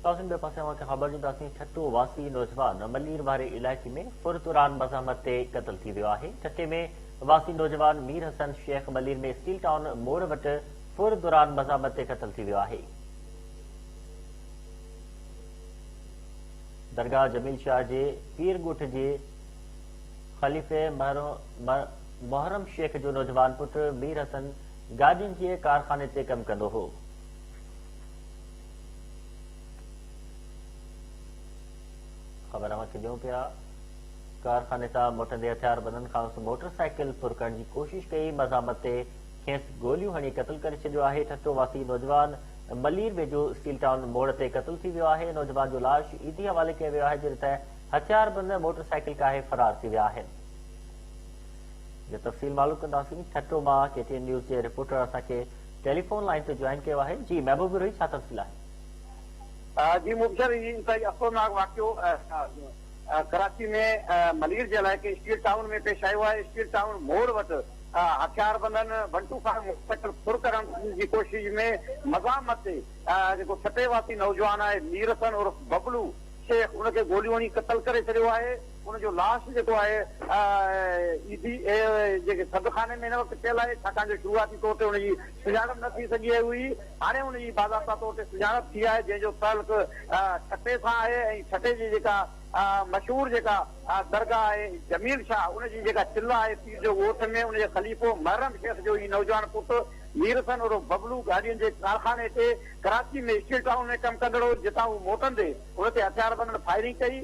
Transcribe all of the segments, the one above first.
ताज़िम ॿिए पासे ख़बर ॾींदासीं। ठट्टो वासी नौजवान मलीर वारे इलाइक़े में फुरदुरान मज़ामत ते क़त्ल थी वियो आहे। ठट्टे में वासी नौजवान मीर हसन शेख मलीर में स्टील टाउन मोड़ वटि फुरदुरान मज़ामत ते क़त्ल थी वियो आहे। दरगाह जमील शाह जे पीर ॻोठ जे ख़लीफ़े मोहरम शेख जो नौजवान पुटु मीर हसन गाॾियुनि जे कारखाने ते कमु कंदो हो। ख़बर ॾियूं पिया। कारखाने सां मोटंदे हथियारबंदनि खां मोटरसाइकिल फुर करण जी कोशिश कई। मज़ामत ते खेसि गोलियूं हणी क़त्ल करे छॾियो आहे। ठट्टो वासी नौजवान मलीर वेझो स्टील टाउन मोड़ ते क़त्ल थी वियो आहे। नौजवान जो लाश ईदी हवाले कयो वियो आहे, जॾहिं त हथियारबंद मोटरसाइकिल काहे फरार थी विया आहिनि। तफ़सील मालूम कंदासीं। ठट्टो मां KTN न्यूज़ जे रिपोर्टर असांखे टेलीफोन लाइन ते जॉइन कयो आहे। जी महबूब रही, छा तफ़सील आहे? जी मुबशर, अफ़सोसनाक वाक़ियो कराची में मलीर जे इलाइक़े स्टील टाउन में पेश आयो आहे। स्टील टाउन मोड़ वटि हथियारबंदनि बंटू खां मुस्तक़िल फुर करण जी कोशिश में मज़ामत ते जेको छठे नौजवान आहे मीर हसन उर्फ बबलू शेख उनखे गोलियूं हणी क़त्ल करे छॾियो आहे। उनजो लाश जेको आहे ईदी जेके सदखाने में हिन वक़्तु पियल आहे, छाकाणि जो शुरूआती तौर ते हुनजी सुञाणप न थी सघी हुई। हाणे हुनजी बाज़ाब्ता तौर ते सुञाणप थी आहे, जंहिंजो ताल्लुक़ छठे सां आहे। ऐं छठे जी जेका मशहूर जेका दरगाह आहे जमील शाह, उनजी जेका चिल्ला आहे पीर जो ॻोठ में, उनजे ख़लीफ़ो मोहरम शेख जो ही नौजवान पुटु मीर हसन उर्फ बबलू गाॾियुनि जे कारखाने ते कराची में स्टील टाउन में कमु कंदड़ हो। जितां हू मोटंदे हुन ते हथियारबंदनि फायरिंग कई,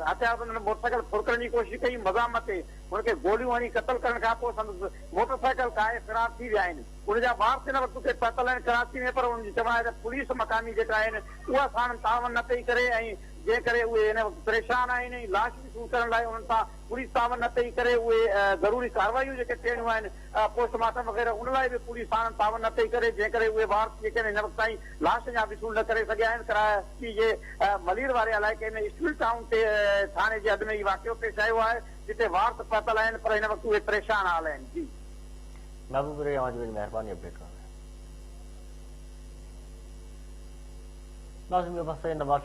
हथियारबंदनि मोटरसाइकिल फुर करण जी कोशिश कई। मज़ामत ते हुनखे गोलियूं हणी क़त्ल करण खां पोइ संदसि मोटरसाइकिल काहे फरार थी विया आहिनि। उनजा वारस हिन वक़्तु पतल आहिनि कराची में, पर उनजी चवण आहे त पुलिस मक़ामी जेका आहिनि उहा साण तावन न पई करे, ऐं जंहिं करे उहे हिन वक़्तु परेशान आहिनि। लाश वसूल करण लाइ उन्हनि सां पुलिस तावन न पई करे। उहे ज़रूरी कार्रवाइयूं जेके थियणियूं आहिनि पोस्टमार्टम वग़ैरह, उन लाइ बि पुलिस साण तावन न पई करे, जंहिं करे उहे वारस जेके आहिनि हिन वक़्तु ताईं लाश अञा वसूल न करे सघिया आहिनि। कराची जे मलीर वारे इलाइक़े में स्टील टाउन ते थाने जे हद में इहो वाक़ियो पेश आयो आहे, जिते वारस पतल आहिनि, पर हिन वक़्तु उहे परेशान हाल आहिनि। जी महबूब रही, महिरबानी अपडेट करण। नवाज़